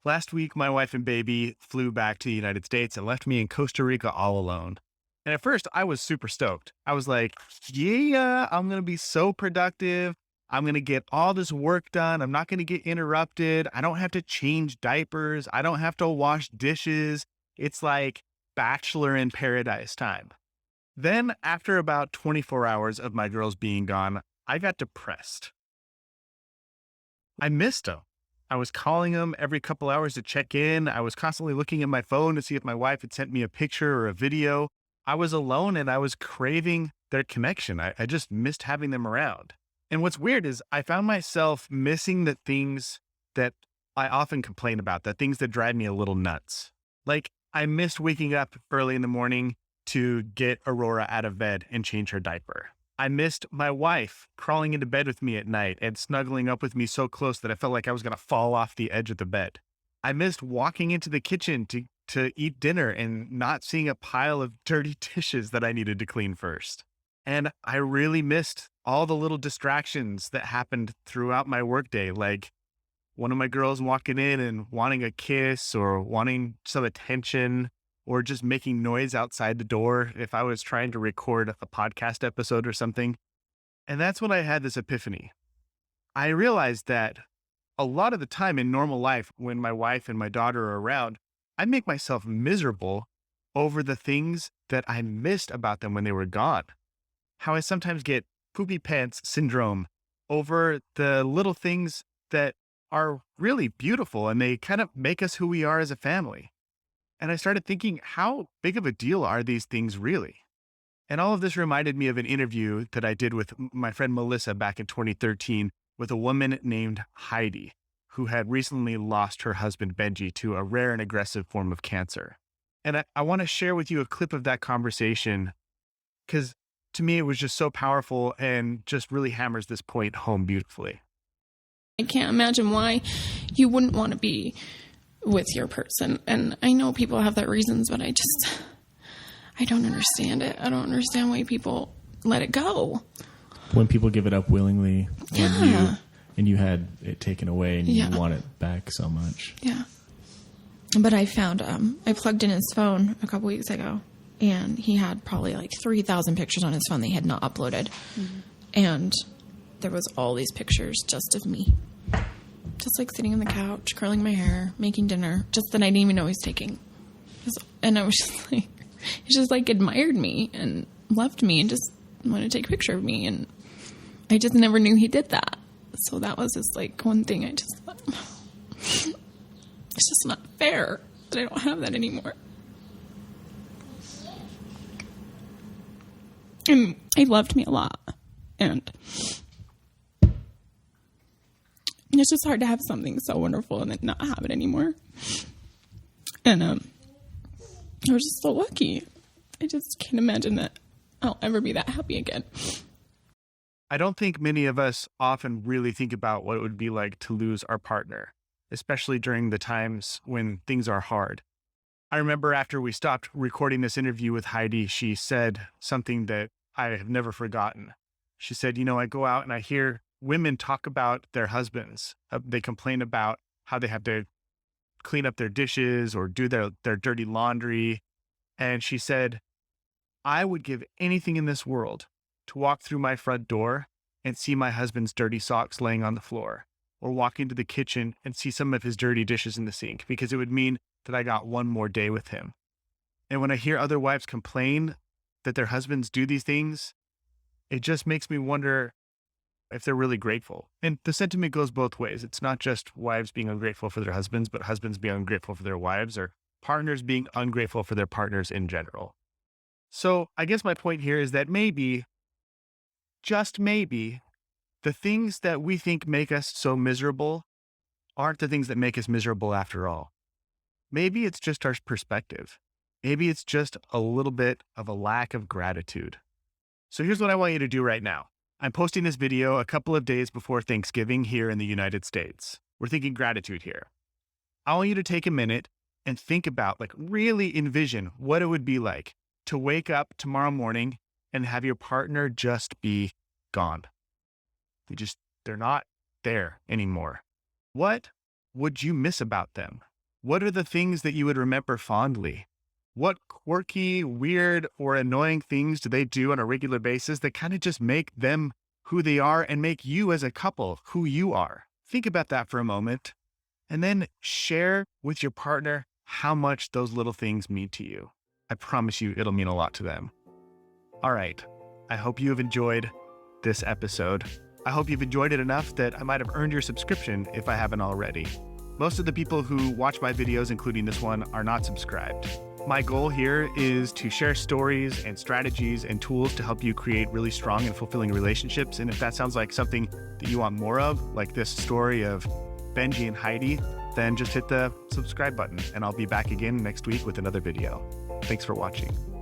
Last week, my wife and baby flew back to the United States and left me in Costa Rica all alone. And at first, I was super stoked. I was like, yeah, I'm going to be so productive. I'm going to get all this work done. I'm not going to get interrupted. I don't have to change diapers. I don't have to wash dishes. It's like bachelor in paradise time. Then, after about 24 hours of my girls being gone, I got depressed. I missed them. I was calling them every couple hours to check in. I was constantly looking at my phone to see if my wife had sent me a picture or a video. I was alone and I was craving their connection. I just missed having them around. And what's weird is I found myself missing the things that I often complain about, the things that drive me a little nuts. Like I missed waking up early in the morning to get Aurora out of bed and change her diaper. I missed my wife crawling into bed with me at night and snuggling up with me so close that I felt like I was going to fall off the edge of the bed. I missed walking into the kitchen to eat dinner and not seeing a pile of dirty dishes that I needed to clean first. And I really missed all the little distractions that happened throughout my workday, like one of my girls walking in and wanting a kiss or wanting some attention or just making noise outside the door if I was trying to record a podcast episode or something. And that's when I had this epiphany. I realized that a lot of the time in normal life, when my wife and my daughter are around, I make myself miserable over the things that I missed about them when they were gone. How I sometimes get poopy pants syndrome over the little things that are really beautiful and they kind of make us who we are as a family. And I started thinking, how big of a deal are these things really? And all of this reminded me of an interview that I did with my friend Melissa back in 2013 with a woman named Heidi, who had recently lost her husband Benji to a rare and aggressive form of cancer. And I want to share with you a clip of that conversation because to me, it was just so powerful and just really hammers this point home beautifully. I can't imagine why you wouldn't want to be with your person. And I know people have their reasons, but I don't understand it. I don't understand why people let it go. When people give it up willingly Yeah. and you had it taken away and Yeah. you want it back so much. Yeah. But I found, I plugged in his phone a couple weeks ago and he had probably like 3,000 pictures on his phone that he had not uploaded. Mm-hmm. And there was all these pictures just of me. Just like sitting on the couch, curling my hair, making dinner, just that I didn't even know he was taking. And I was just like, he just like admired me and loved me and just wanted to take a picture of me. And I just never knew he did that. So that was just like one thing I just thought, it's just not fair that I don't have that anymore. And he loved me a lot. And it's just hard to have something so wonderful and then not have it anymore. And I was just so lucky. I just can't imagine that I'll ever be that happy again. I don't think many of us often really think about what it would be like to lose our partner, especially during the times when things are hard. I remember after we stopped recording this interview with Heidi, she said something that I have never forgotten. She said, I go out and I hear women talk about their husbands. They complain about how they have to clean up their dishes or do their dirty laundry. And she said, I would give anything in this world to walk through my front door and see my husband's dirty socks laying on the floor, or walk into the kitchen and see some of his dirty dishes in the sink, because it would mean that I got one more day with him. And when I hear other wives complain that their husbands do these things, it just makes me wonder if they're really grateful. And the sentiment goes both ways. It's not just wives being ungrateful for their husbands, but husbands being ungrateful for their wives, or partners being ungrateful for their partners in general. So I guess my point here is that maybe, just maybe, the things that we think make us so miserable aren't the things that make us miserable after all. Maybe it's just our perspective. Maybe it's just a little bit of a lack of gratitude. So here's what I want you to do right now. I'm posting this video a couple of days before Thanksgiving here in the United States. We're thinking gratitude here. I want you to take a minute and think about, really envision what it would be like to wake up tomorrow morning and have your partner just be gone. They're not there anymore. What would you miss about them? What are the things that you would remember fondly? What quirky, weird, or annoying things do they do on a regular basis that kind of just make them who they are and make you as a couple who you are? Think about that for a moment, and then share with your partner how much those little things mean to you. I promise you it'll mean a lot to them. All right. I hope you have enjoyed this episode. I hope you've enjoyed it enough that I might have earned your subscription if I haven't already. Most of the people who watch my videos, including this one, are not subscribed. My goal here is to share stories and strategies and tools to help you create really strong and fulfilling relationships. And if that sounds like something that you want more of, like this story of Benji and Heidi, then just hit the subscribe button and I'll be back again next week with another video. Thanks for watching.